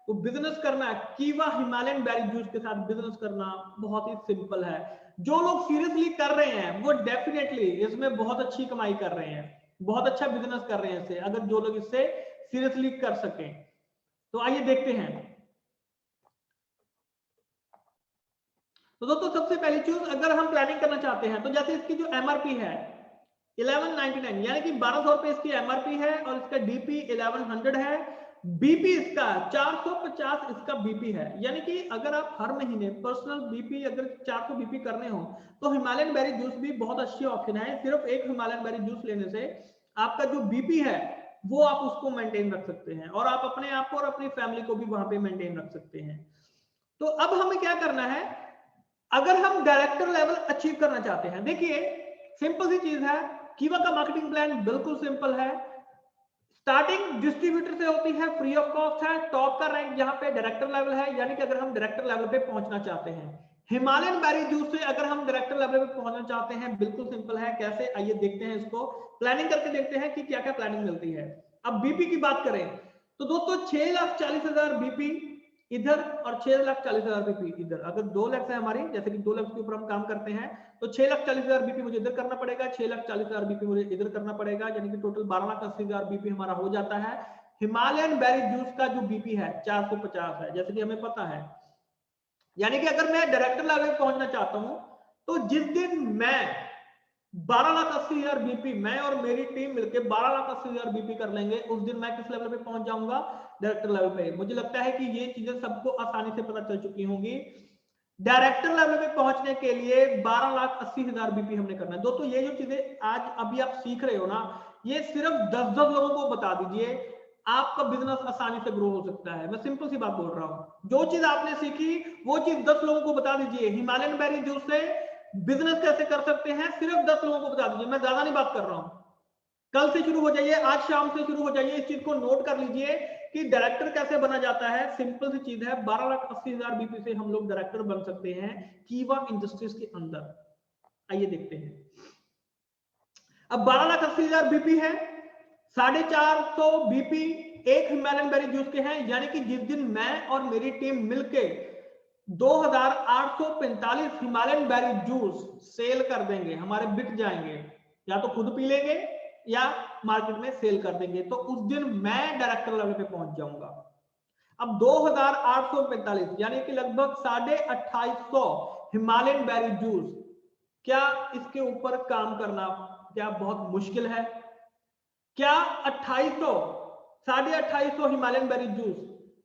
तो बिजनेस करना, कीवा हिमालयन बेरी जूस के साथ बिजनेस करना बहुत ही सिंपल है। जो लोग सीरियसली कर रहे हैं वो डेफिनेटली इसमें बहुत अच्छी कमाई कर रहे हैं, बहुत अच्छा बिजनेस कर रहे हैं इससे, अगर जो लोग इससे सीरियसली कर सकें। तो आइए देखते हैं। तो दोस्तों सबसे पहली चीज, अगर हम प्लानिंग करना चाहते हैं तो जैसे इसकी जो एमआरपी है 1199, यानी कि 1200 रुपए इसकी एमआरपी है, और इसका डीपी 1100 है, बीपी इसका 450 इसका बीपी है। यानी कि अगर आप हर महीने पर्सनल बीपी अगर 400 बीपी करने हो तो हिमालयन बेरी जूस भी बहुत अच्छी ऑप्शन है। सिर्फ एक हिमालयन बेरी जूस लेने से आपका जो बीपी है वो आप उसको मेंटेन रख सकते हैं, और आप अपने आप को और अपनी फैमिली को भी वहां पे मेंटेन रख सकते हैं। तो अब हमें क्या करना है, अगर हम डायरेक्टर लेवल अचीव करना चाहते हैं, देखिए सिंपल सी चीज है, कीवा का मार्केटिंग प्लान बिल्कुल सिंपल है। स्टार्टिंग डिस्ट्रीब्यूटर से होती है, फ्री ऑफ कॉस्ट है, टॉप का रैंक यहाँ पे डायरेक्टर लेवल है, यानी कि अगर हम डायरेक्टर लेवल पे पहुंचना चाहते हैं। हिमालयन बेरी जूस से अगर हम डायरेक्टर लेवल पे पहुंचना चाहते हैं, बिल्कुल सिंपल है। कैसे, आइए देखते हैं, इसको प्लानिंग करके देखते हैं कि क्या क्या प्लानिंग मिलती है। अब बीपी की बात करें तो दोस्तों 6,40,000 बीपी इधर और 6,40,000 बीपी इधर। अगर 2 लाख है हमारी, जैसे कि 2 लाख के ऊपर हम काम करते हैं, तो 6,40,000 बीपी मुझे इधर करना पड़ेगा, 6,40,000 बीपी मुझे इधर करना पड़ेगा, यानी कि टोटल 12,80,000 बीपी हमारा हो जाता है। हिमालयन बेरी जूस का जो बीपी है 450 है, जैसे कि हमें पता है। यानी कि अगर मैं डायरेक्टर लेवल पहुंचना चाहता हूं तो जिस दिन मैं 12,80,000 बीपी, मैं और मेरी टीम मिलकर 12,80,000 बीपी कर लेंगे, उस दिन मैं किस लेवल पे पहुंच जाऊंगा, डायरेक्टर लेवल पे। मुझे लगता है कि ये चीजें सबको आसानी से पता चल चुकी होंगी। डायरेक्टर लेवल पे पहुंचने के लिए 12,80,000 बीपी हमने करना है। दोस्तों ये जो चीजें आज अभी आप सीख रहे हो ना, ये सिर्फ 10-10 लोगों को बता दीजिए, आपका बिजनेस आसानी से ग्रो हो सकता है। मैं सिंपल सी बात बोल रहा हूं, जो चीज आपने सीखी वो चीज 10 लोगों को बता दीजिए। हिमालयन बेरी जूस से बिजनेस कैसे कर सकते हैं, सिर्फ 10 लोगों को बता दीजिए। मैं ज्यादा नहीं बात कर रहा हूं। कल से शुरू हो जाइए, आज शाम से शुरू हो जाइए, इस चीज को नोट कर लीजिए कि डायरेक्टर कैसे बना जाता है। सिंपल सी चीज है, 12,80,000 बीपी से हम लोग डायरेक्टर बन सकते हैं कीवा इंडस्ट्रीज के अंदर। आइए देखते हैं। अब 12,80,000 बीपी है, 450 बीपी एक हिमालयन बेरी जूस के हैं, यानी कि जिस दिन मैं और मेरी टीम मिलके 2845 हिमालयन बेरी जूस सेल कर देंगे, हमारे बिक जाएंगे, या तो खुद पी लेंगे या मार्केट में सेल कर देंगे, तो उस दिन मैं डायरेक्टर लेवल पे पहुंच जाऊंगा। अब 2845 यानी कि लगभग 2850 हिमालयन बेरी जूस, क्या इसके ऊपर काम करना क्या बहुत मुश्किल है? क्या 2800 2850 हिमालयन बेरी जूस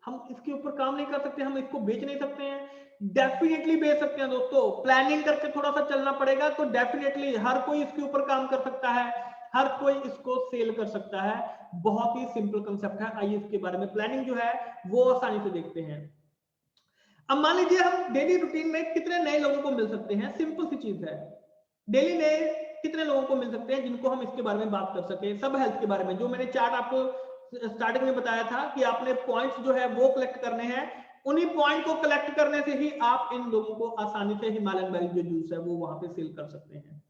हम इसके ऊपर काम नहीं कर सकते? हम इसको बेच नहीं सकते हैं? डेफिनेटली बेच सकते हैं दोस्तों। प्लानिंग करके थोड़ा सा चलना पड़ेगा, तो डेफिनेटली हर कोई इसके ऊपर काम कर सकता है, हर कोई इसको सेल कर सकता है। बहुत ही सिंपल कंसेप्ट है। आइए इसके बारे में प्लानिंग जो है वो आसानी से देखते हैं। अब मान लीजिए हम डेली रूटीन में कितने नए लोगों को मिल सकते हैं? सिंपल सी चीज है, डेली नए कितने लोगों को मिल सकते हैं जिनको हम इसके बारे में बात कर सके, सब हेल्थ के बारे में। जो मैंने चार्ट आपको स्टार्टिंग में बताया था कि आपने पॉइंट्स जो है वो कलेक्ट करने हैं, उन्हीं पॉइंट को कलेक्ट करने से ही आप इन लोगों को आसानी से हिमालयन बेरी जो जूस है वो वहां पे सेल कर सकते हैं।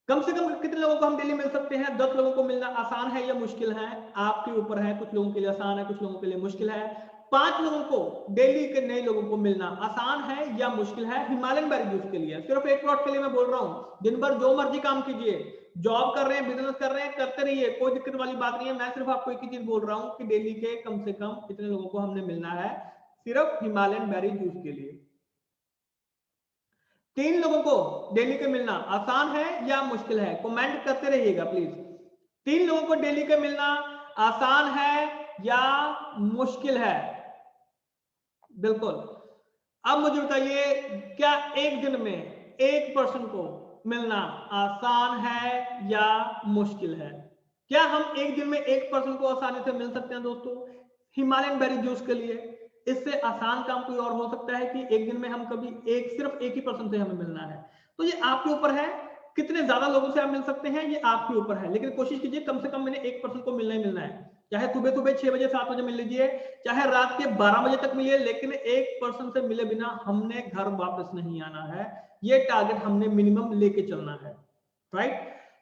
कम से कम कितने लोगों को हम डेली मिल सकते हैं? 10 लोगों को मिलना आसान है या मुश्किल है? आपके ऊपर है। कुछ लोगों के लिए आसान है, कुछ लोगों के लिए मुश्किल है। 5 लोगों को डेली के नए लोगों को मिलना आसान है या मुश्किल है हिमालयन बेरी जूस के लिए? सिर्फ एक प्लॉट के लिए मैं बोल रहा हूं, दिन भर जो मर्जी काम कीजिए, जॉब कर रहे हैं, बिजनेस कर रहे हैं, करते रहिए, कोई दिक्कत वाली बात नहीं है। मैं सिर्फ आपको एक ही चीज बोल रहा हूं कि डेली के कम से कम कितने लोगों को हमने मिलना है सिर्फ हिमालयन बेरी जूस के लिए। 3 लोगों को डेली के मिलना आसान है या मुश्किल है? कमेंट करते रहिएगा प्लीज। 3 लोगों को डेली के मिलना आसान है या मुश्किल है? बिल्कुल। अब मुझे बताइए, क्या एक दिन में एक पर्सन को मिलना आसान है या मुश्किल है? क्या हम एक दिन में एक पर्सन को आसानी से मिल सकते हैं दोस्तों हिमालयन बेरी जूस के लिए? इससे आसान काम कोई और हो सकता है कि एक दिन में हम कभी सिर्फ एक ही पर्सन से हमें मिलना है? तो ये आपके ऊपर है, कितने ज्यादा लोगों से आप मिल सकते हैं ये आपके ऊपर है, लेकिन कोशिश कीजिए कम से कम मैंने एक पर्सन को मिलना ही मिलना है। चाहे सुबह सुबह 6 बजे 7 बजे मिल लीजिए, चाहे रात के 12 बजे तक मिलिए, लेकिन एक पर्सन से मिले बिना हमने घर वापस नहीं आना है। ये टारगेट हमने मिनिमम लेके चलना है, राइट?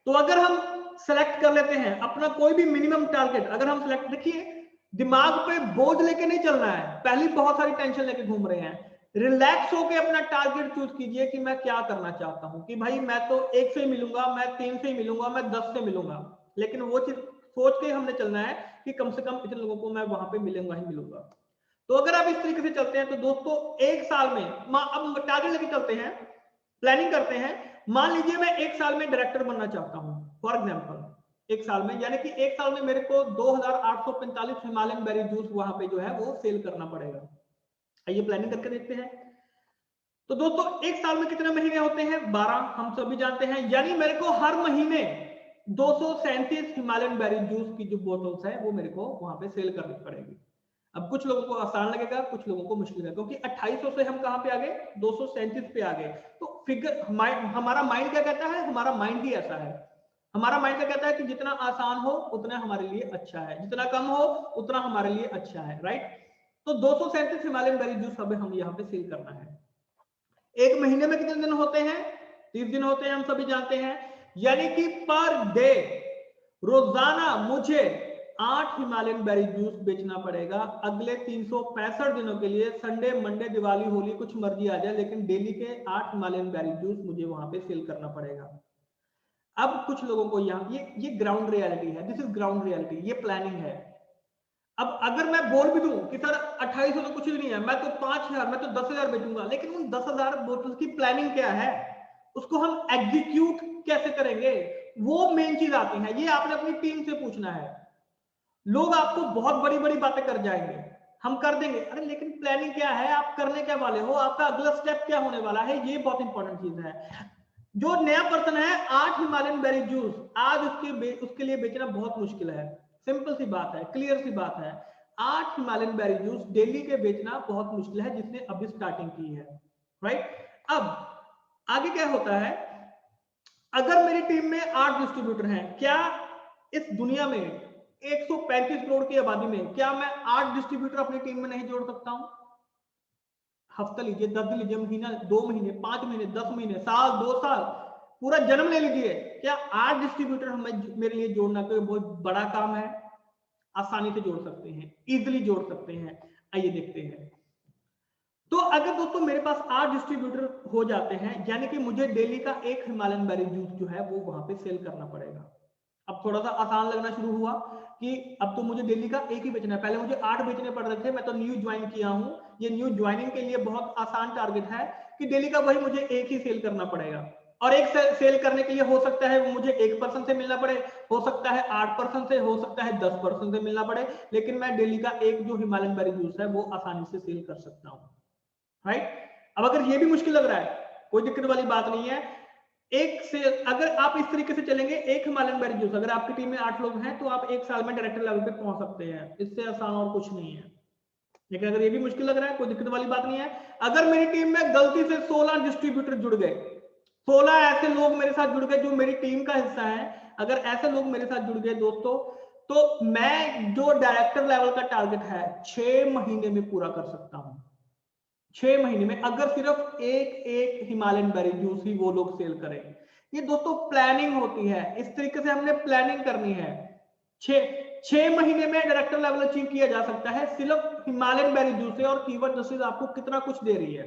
तो अगर हम सेलेक्ट कर लेते हैं अपना कोई भी मिनिमम टारगेट, अगर हम सेलेक्ट, देखिए दिमाग पे बोझ लेके नहीं चलना है, पहले बहुत सारी टेंशन लेके घूम रहे हैं। रिलैक्स होके अपना टारगेट चूज कीजिए कि मैं क्या करना चाहता हूं, कि भाई मैं तो 1 से ही मिलूंगा, मैं 3 से ही मिलूंगा, मैं 10 से मिलूंगा, लेकिन वो चीज सोच के हमने चलना है कि कम से कम इतने लोगों को मैं वहां पे मिलूंगा ही मिलूंगा। तो अगर आप इस तरीके से चलते हैं तो दोस्तों एक साल में, अब टारगेट लेके चलते हैं, प्लानिंग करते हैं। मान लीजिए मैं एक साल में डायरेक्टर बनना चाहता हूं, फॉर एग्जाम्पल एक साल में, यानी कि एक साल में मेरे को 2845 हिमालयन बेरी जूस वहां पे जो है वो सेल करना पड़ेगा। आइए प्लानिंग करके देखते हैं। तो दोस्तों एक साल में कितने महीने होते हैं? 12, हम सभी जानते हैं। यानी मेरे को हर महीने 237 हिमालयन बेरी जूस की जो बोतल्स है वो मेरे को वहां पे सेल करनी पड़ेगी। अब कुछ लोगों को आसान लगेगा, कुछ लोगों को मुश्किल है, क्योंकि 2800 से हम कहां पे आ गए? 237 पे आ गए। तो फिगर हमारा माइंड क्या कहता है? हमारा माइंड ही ऐसा है। हमारा माइंड क्या कहता है कि जितना आसान हो उतना हमारे लिए अच्छा है, जितना कम हो उतना हमारे लिए अच्छा है, राइट? तो 237 हिमालयन बेरी जूस हमें हम यहाँ पे सेल करना है। एक महीने में कितने दिन होते हैं? 30 दिन होते हैं, हम सभी जानते हैं। यानी कि पर डे, रोजाना मुझे 8 हिमालयन बेरी जूस बेचना पड़ेगा अगले 365 दिनों के लिए। संडे, मंडे, दिवाली, होली, कुछ मर्जी आ जाए, लेकिन डेली के 8 हिमालयन बेरी जूस मुझे वहां पे सेल करना पड़ेगा। अब कुछ लोगों को यहाँ ये ग्राउंड रियलिटी है, दिस इज ग्राउंड रियलिटी, ये प्लानिंग है। अब अगर मैं बोल भी दूं कि सर 2800 तो कुछ भी नहीं है, मैं तो 5000, मैं तो 10,000 बेचूंगा, लेकिन उन 10,000 बोतल की प्लानिंग क्या है, उसको हम एग्जीक्यूट कैसे करेंगे, वो मेन चीज आती है। ये आपने अपनी टीम से पूछना है। लोग आपको बहुत बड़ी बड़ी बातें कर जाएंगे, हम कर देंगे, अरे लेकिन प्लानिंग क्या है, आप करने क्या वाले हो, आपका अगला स्टेप क्या होने वाला है, ये बहुत इंपॉर्टेंट चीज है। जो नया पर्सन है, 8 हिमालयन बेरी जूस आज उसके लिए बेचना बहुत मुश्किल है। सिंपल सी बात है, क्लियर सी बात है। 8 हिमालयन बेरी जूस डेली के बेचना बहुत मुश्किल है जिसने अभी स्टार्टिंग की है, राइट? अब आगे क्या होता है, अगर मेरी टीम में 8 डिस्ट्रीब्यूटर हैं, क्या इस दुनिया में 135 करोड़ की आबादी में क्या मैं 8 डिस्ट्रीब्यूटर अपनी टीम में नहीं जोड़ सकता हूं? हफ्ता लीजिए, 10 दिन लीजिए, महीना, 2 महीने, 5 महीने, 10 महीने, साल, 2 साल, पूरा जन्म ले लीजिए, क्या 8 डिस्ट्रीब्यूटर हमें मेरे लिए जोड़ना कोई बहुत बड़ा काम है? आसानी से जोड़ सकते हैं, इजिली जोड़ सकते हैं। आइए देखते हैं। तो अगर दोस्तों मेरे पास 8 डिस्ट्रीब्यूटर हो जाते हैं, यानी कि मुझे डेली का एक हिमालयन बेरी जूस जो है वो वहां पे सेल करना पड़ेगा। अब थोड़ा सा आसान लगना शुरू हुआ कि अब तो मुझे डेली का एक ही बेचना है, पहले मुझे 8 बेचने पड़ रहे थे, मैं तो न्यू ज्वाइन किया हूं। ये न्यू ज्वाइनिंग के लिए बहुत आसान टारगेट है कि डेली का वही मुझे एक ही सेल करना पड़ेगा। और एक सेल करने के लिए हो सकता है वो मुझे 1% से मिलना पड़े, हो सकता है 8% से, हो सकता है 10% से मिलना पड़े, लेकिन मैं डेली का एक जो हिमालयन बेरी जूस है वो आसानी से सेल कर सकता हूँ। राइट। अब अगर ये भी मुश्किल लग रहा है, कोई दिक्कत वाली बात नहीं है। एक से अगर आप इस तरीके से चलेंगे, एक हिमालयन बेरी जूस, अगर आपकी टीम में 8 लोग हैं तो आप एक साल में डायरेक्टर लेवल पे पहुंच सकते हैं। इससे आसान और कुछ नहीं है। लेकिन अगर ये भी मुश्किल लग रहा है, कोई दिक्कत वाली बात नहीं है। अगर मेरी टीम में गलती से 16 डिस्ट्रीब्यूटर जुड़ गए, 16 ऐसे लोग मेरे साथ जुड़ गए जो मेरी टीम का हिस्सा है, अगर ऐसे लोग मेरे साथ जुड़ गए दोस्तों, तो मैं जो डायरेक्टर लेवल का टारगेट है 6 महीने में पूरा कर सकता हूं। 6 महीने में, अगर सिर्फ एक हिमालयन बेरी जूस ही वो लोग सेल करें। ये दोस्तों प्लानिंग होती है, इस तरीके से हमने प्लानिंग करनी है। 6 महीने में डायरेक्टर लेवल अचीव किया जा सकता है सिर्फ हिमालयन बेरी जूस से। और कीवर्ड इंडस्ट्रीज आपको कितना कुछ दे रही है,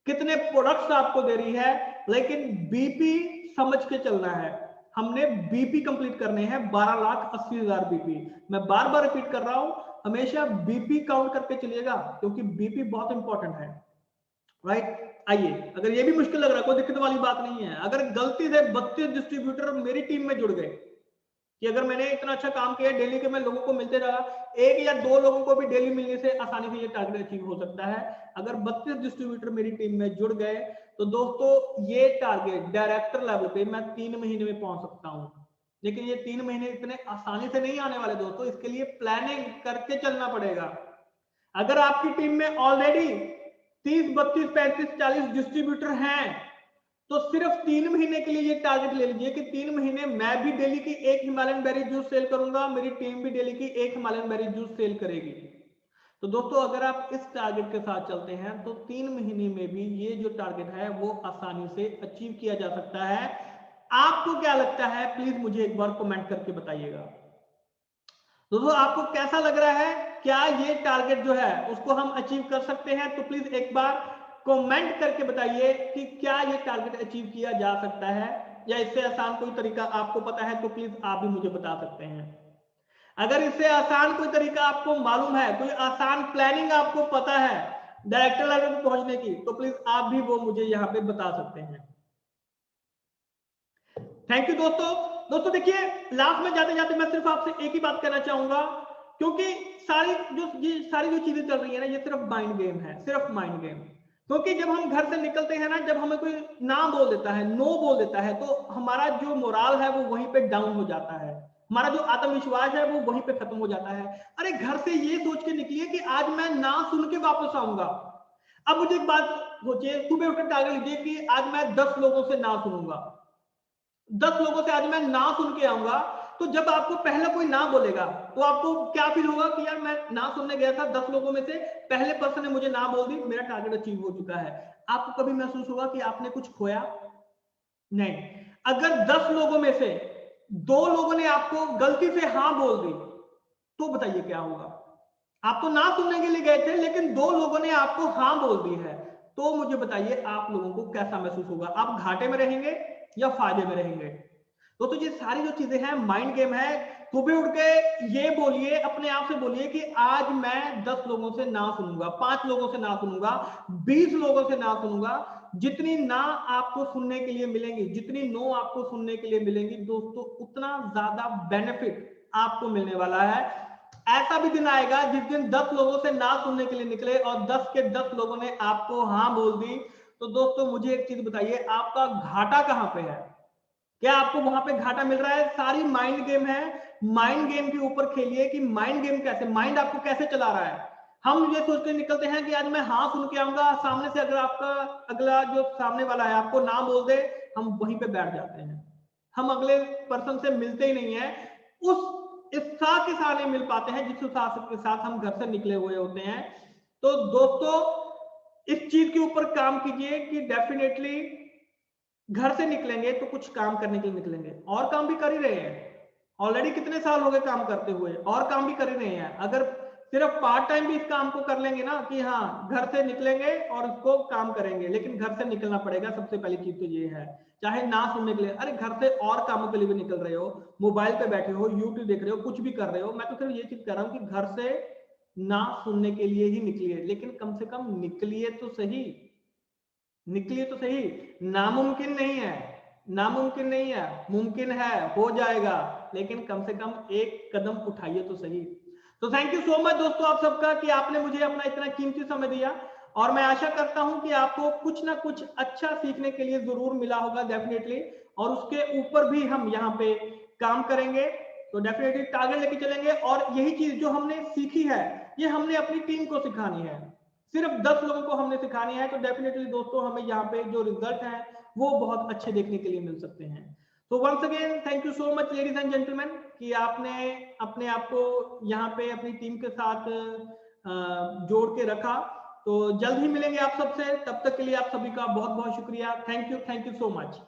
कितने प्रोडक्ट्स आपको दे रही है, लेकिन बीपी समझ के चलना है। हमने बीपी कंप्लीट करने हैं, 12,80,000 बीपी। मैं बार बार रिपीट कर रहा हूं, हमेशा बीपी काउंट करके चलिएगा, क्योंकि बीपी बहुत इंपॉर्टेंट है। राइट। आइए, अगर ये भी मुश्किल लग रहा है, कोई दिक्कत वाली बात नहीं है। अगर गलती से 32 डिस्ट्रीब्यूटर मेरी टीम में जुड़ गए, कि अगर मैंने इतना अच्छा काम किया डेली के, मैं लोगों को मिलते रहा, 1 या 2 लोगों को भी डेली मिलने से आसानी से ये टारगेट अचीव हो सकता है। अगर 32 डिस्ट्रीब्यूटर मेरी टीम में जुड़ गए तो दोस्तों ये टारगेट डायरेक्टर लेवल पे मैं 3 महीने में पहुंच सकता हूं। लेकिन ये 3 महीने इतने आसानी से नहीं आने वाले दोस्तों, इसके लिए प्लानिंग करके चलना पड़ेगा। अगर आपकी टीम में ऑलरेडी 30, 32, 35, 40 डिस्ट्रीब्यूटर हैं, तो सिर्फ 3 महीने के लिए ये टारगेट ले लीजिए कि 3 महीने मैं भी डेली की एक हिमालयन बेरी जूस सेल करूंगा, मेरी टीम भी डेली की एक हिमालयन बेरी जूस सेल करेगी। तो दोस्तों अगर आप इस टारगेट के साथ चलते हैं तो 3 महीने में भी ये जो टारगेट है वो आसानी से अचीव किया जा सकता है। आपको क्या लगता है, प्लीज मुझे एक बार कमेंट करके बताइएगा। दोस्तों आपको कैसा लग रहा है, क्या ये टारगेट जो है उसको हम अचीव कर सकते हैं? तो प्लीज एक बार कमेंट करके बताइए कि क्या ये टारगेट अचीव किया जा सकता है, या इससे आसान कोई तरीका आपको पता है तो प्लीज आप भी मुझे बता सकते हैं। अगर इससे आसान कोई तरीका आपको मालूम है, कोई आसान प्लानिंग आपको पता है डायरेक्टर लेवल पे पहुंचने की, तो प्लीज आप भी वो मुझे यहाँ पे बता सकते हैं। थैंक यू दोस्तों। दोस्तों देखिए, लास्ट में जाते जाते मैं सिर्फ आपसे एक ही बात कहना चाहूंगा, क्योंकि सारी जो चीजें चल रही है ना, ये सिर्फ माइंड गेम है, सिर्फ माइंड गेम। क्योंकि जब हम घर से निकलते हैं ना, जब हमें कोई ना बोल देता है, नो बोल देता है, तो हमारा जो मोराल है वो वहीं पे डाउन हो जाता है, हमारा जो आत्मविश्वास है वो वहीं पे खत्म हो जाता है। अरे घर से ये सोच के निकलिए कि आज मैं ना सुन के वापस आऊंगा। अब मुझे एक बात सोचिए, सुबह उठकर टारगेट लीजिए कि आज मैं 10 लोगों से ना सुनूंगा, 10 लोगों से आज मैं ना सुन के आऊंगा। तो जब आपको पहले कोई ना बोलेगा तो आपको क्या फील होगा कि यार मैं ना सुनने गया था, 10 लोगों में से पहले पर्सन ने मुझे ना बोल दी, मेरा टारगेट अचीव हो चुका है। आपको कभी महसूस होगा कि आपने कुछ खोया? नहीं। अगर 10 लोगों में से 2 लोगों ने आपको गलती से हाँ बोल दी, तो बताइए क्या होगा? आप तो ना सुनने के लिए गए थे, लेकिन 2 लोगों ने आपको हाँ बोल दी है, तो मुझे बताइए आप लोगों को कैसा महसूस होगा? आप घाटे में रहेंगे या फायदे में रहेंगे? तो ये सारी जो चीजें हैं माइंड गेम है। सुबह उठ के ये बोलिए, अपने आप से बोलिए कि आज मैं 10 लोगों से ना सुनूंगा, 5 लोगों से ना सुनूंगा, 20 लोगों से ना सुनूंगा। जितनी ना आपको सुनने के लिए मिलेंगी, जितनी नो आपको सुनने के लिए मिलेंगी दोस्तों, उतना ज्यादा बेनिफिट आपको मिलने वाला है। ऐसा भी दिन आएगा जिस दिन 10 लोगों से ना सुनने के लिए निकले और 10 के 10 लोगों ने आपको हाँ बोल दी। तो दोस्तों मुझे एक चीज बताइए, आपका घाटा कहां पे है? क्या आपको वहां पे घाटा मिल रहा है? सारी माइंड गेम है। माइंड गेम के ऊपर खेलिए कि माइंड गेम कैसे, माइंड आपको कैसे चला रहा है। हम ये सोच के निकलते हैं कि आज मैं हाँ सुन के आऊंगा, सामने से अगर आपका अगला जो सामने वाला है आपको ना बोल दे, हम वहीं पे बैठ जाते हैं, हम अगले पर्सन से मिलते ही नहीं है, उस उत्साह के साथ नहीं मिल पाते हैं जिस उत्साह के साथ हम घर से निकले हुए होते हैं। तो दोस्तों इस चीज के ऊपर काम कीजिए कि डेफिनेटली घर से निकलेंगे तो कुछ काम करने के लिए निकलेंगे, और काम भी कर ही रहे हैं। ऑलरेडी कितने साल हो गए काम करते हुए, और काम भी कर ही रहे हैं। अगर सिर्फ पार्ट टाइम भी इस काम को कर लेंगे ना कि हाँ घर से निकलेंगे और उसको काम करेंगे, लेकिन घर से निकलना पड़ेगा। सबसे पहली चीज तो ये है, चाहे ना सुनने के लिए, अरे घर से और कामों के लिए भी निकल रहे हो, मोबाइल पे बैठे हो, यूट्यूब देख रहे हो, कुछ भी कर रहे हो, मैं तो सिर्फ ये चीज कर रहा हूँ कि घर से ना सुनने के लिए ही निकलिए, लेकिन कम से कम निकलिए तो सही, निकलिए तो सही। नामुमकिन नहीं है, नामुमकिन नहीं है, मुमकिन है, हो जाएगा, लेकिन कम से कम एक कदम उठाइए तो सही। तो थैंक यू सो मच दोस्तों आप सबका कि आपने मुझे अपना इतना कीमती समय दिया, और मैं आशा करता हूं कि आपको कुछ ना कुछ अच्छा सीखने के लिए जरूर मिला होगा डेफिनेटली, और उसके ऊपर भी हम यहाँ पे काम करेंगे। तो डेफिनेटली टारगेट लेके चलेंगे, और यही चीज जो हमने सीखी है ये हमने अपनी टीम को सिखानी है, सिर्फ 10 लोगों को हमने सिखानी है। तो डेफिनेटली दोस्तों हमें यहाँ पे जो रिजल्ट है वो बहुत अच्छे देखने के लिए मिल सकते हैं। तो once again thank you so much ladies and gentleman कि आपने अपने आप को यहाँ पे अपनी टीम के साथ जोड़ के रखा। तो जल्द ही मिलेंगे आप सबसे, तब तक के लिए आप सभी का बहुत बहुत शुक्रिया। Thank you so much.